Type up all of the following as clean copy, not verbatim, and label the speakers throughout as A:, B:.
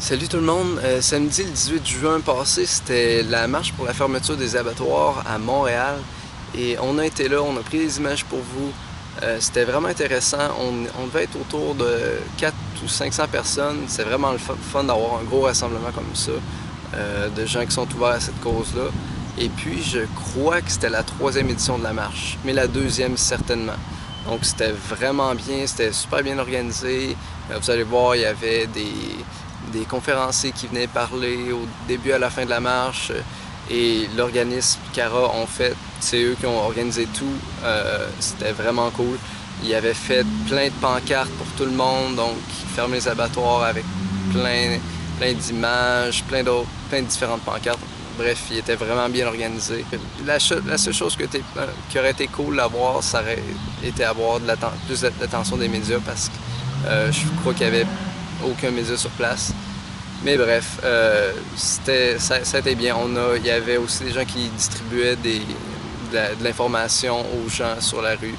A: Salut tout le monde. Samedi le 18 juin passé, c'était la marche pour la fermeture des abattoirs à Montréal. Et on a été là, on a pris des images pour vous. C'était vraiment intéressant. On devait être autour de 400 ou 500 personnes. C'est vraiment le fun d'avoir un gros rassemblement comme ça, de gens qui sont ouverts à cette cause-là. Et puis, je crois que c'était la 3e édition de la marche, mais la 2e certainement. Donc c'était vraiment bien, c'était super bien organisé. Vous allez voir, il y avait des conférenciers qui venaient parler au début à la fin de la marche. Et l'organisme CARA c'est eux qui ont organisé tout. C'était vraiment cool. Ils avaient fait plein de pancartes pour tout le monde, donc ils fermaient les abattoirs avec plein d'images, plein de différentes pancartes. Bref, il était vraiment bien organisé. La seule chose qui aurait été cool à voir, ça aurait été avoir plus d'attention des médias parce que je crois qu'il n'y avait aucun média sur place. Mais bref, ça a été bien. Il y avait aussi des gens qui distribuaient de l'information aux gens sur la rue.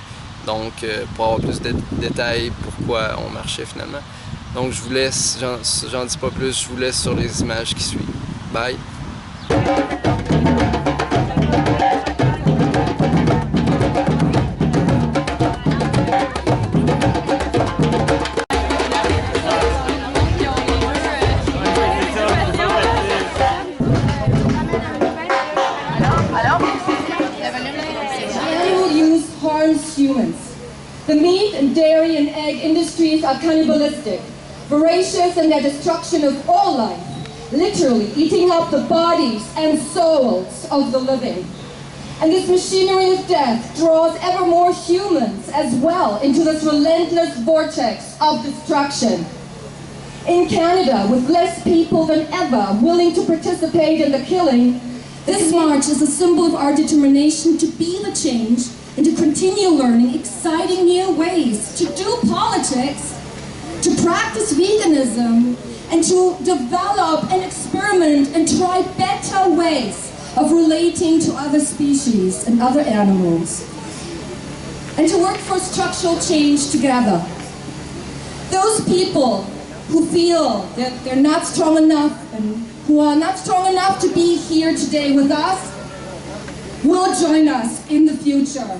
A: Donc, pour avoir plus de détails pourquoi on marchait finalement. Donc, je vous laisse, j'en dis pas plus, je vous laisse sur les images qui suivent. Bye!
B: Animal use harms humans. The meat and dairy and egg industries are cannibalistic, voracious in their destruction of all life, literally eating up the bodies and souls of the living. And this machinery of death draws ever more humans as well into this relentless vortex of destruction. In Canada, with less people than ever willing to participate in the killing, this march is a symbol of our determination to be the change and to continue learning exciting new ways to do politics, to practice veganism, and to develop and experiment and try better ways of relating to other species and other animals, and to work for structural change together. Those people who feel that they're not strong enough and who are not strong enough to be here today with us will join us in the future.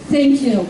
B: Thank you.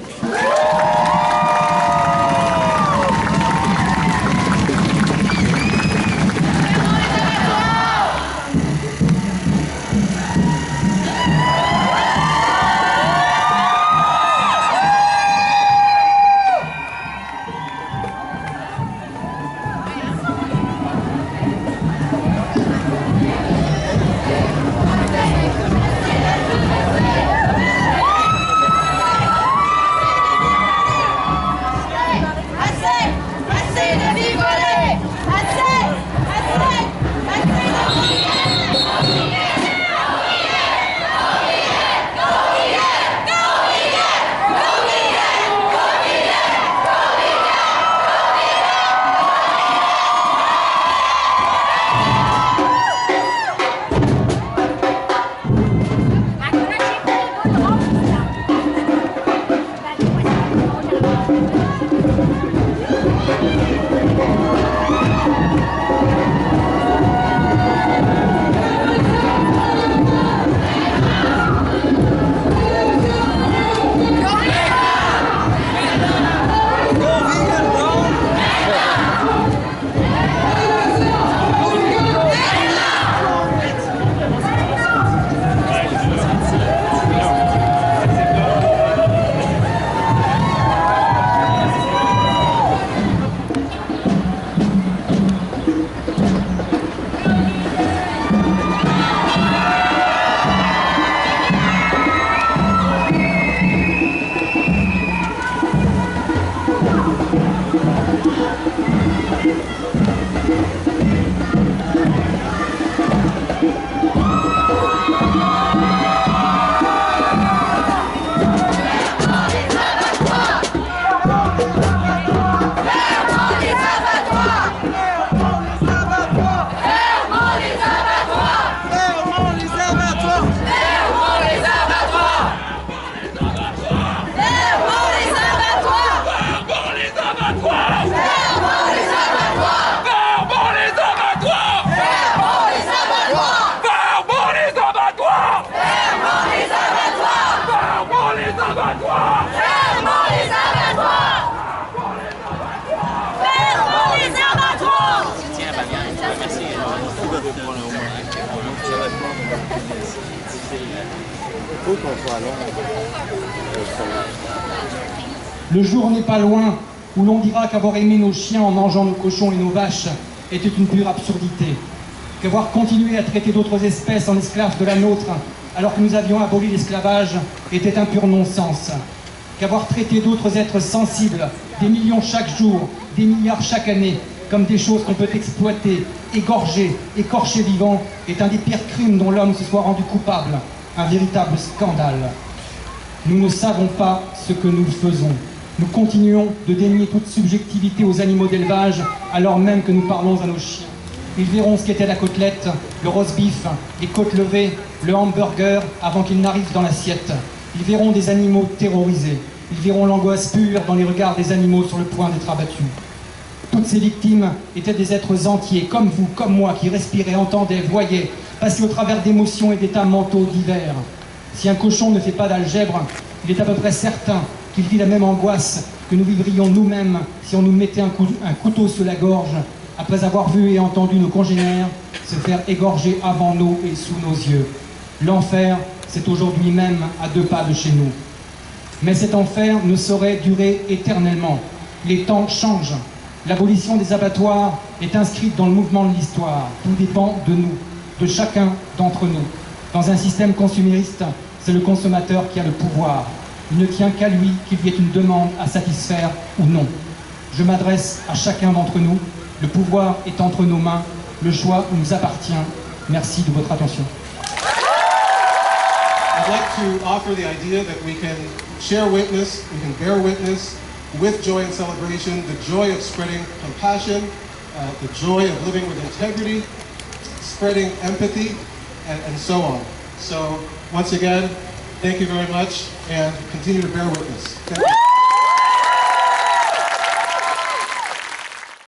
A: faut qu'on soit là.
C: Le jour n'est pas loin où l'on dira qu'avoir aimé nos chiens en mangeant nos cochons et nos vaches était une pure absurdité. Qu'avoir continué à traiter d'autres espèces en esclaves de la nôtre alors que nous avions aboli l'esclavage était un pur non-sens. Qu'avoir traité d'autres êtres sensibles, des millions chaque jour, des milliards chaque année, comme des choses qu'on peut exploiter, égorger, écorcher vivant, est un des pires crimes dont l'homme se soit rendu coupable. Un véritable scandale. Nous ne savons pas ce que nous faisons. Nous continuons de dénier toute subjectivité aux animaux d'élevage alors même que nous parlons à nos chiens. Ils verront ce qu'était la côtelette, le roast beef, les côtes levées, le hamburger avant qu'ils n'arrivent dans l'assiette. Ils verront des animaux terrorisés. Ils verront l'angoisse pure dans les regards des animaux sur le point d'être abattus. Toutes ces victimes étaient des êtres entiers, comme vous, comme moi, qui respiraient, entendaient, voyaient, passaient au travers d'émotions et d'états mentaux divers. Si un cochon ne fait pas d'algèbre, il est à peu près certain qu'il vit la même angoisse que nous vivrions nous-mêmes si on nous mettait un couteau sous la gorge, après avoir vu et entendu nos congénères se faire égorger avant nous et sous nos yeux. L'enfer, c'est aujourd'hui même à 2 pas de chez nous. Mais cet enfer ne saurait durer éternellement. Les temps changent. L'abolition des abattoirs est inscrite dans le mouvement de l'histoire. Tout dépend de nous, de chacun d'entre nous. Dans un système consumériste, c'est le consommateur qui a le pouvoir. Il ne tient qu'à lui qu'il y ait une demande à satisfaire ou non. Je m'adresse à chacun d'entre nous. Le pouvoir est entre nos mains. Le choix nous appartient. Merci de votre attention.
D: I'd like to offer the idea that we can share witness, we can bear witness with joy and celebration, the joy of spreading compassion, the joy of living with integrity, spreading empathy, and so on. So once again, thank you very much and continue to bear witness. Thank you.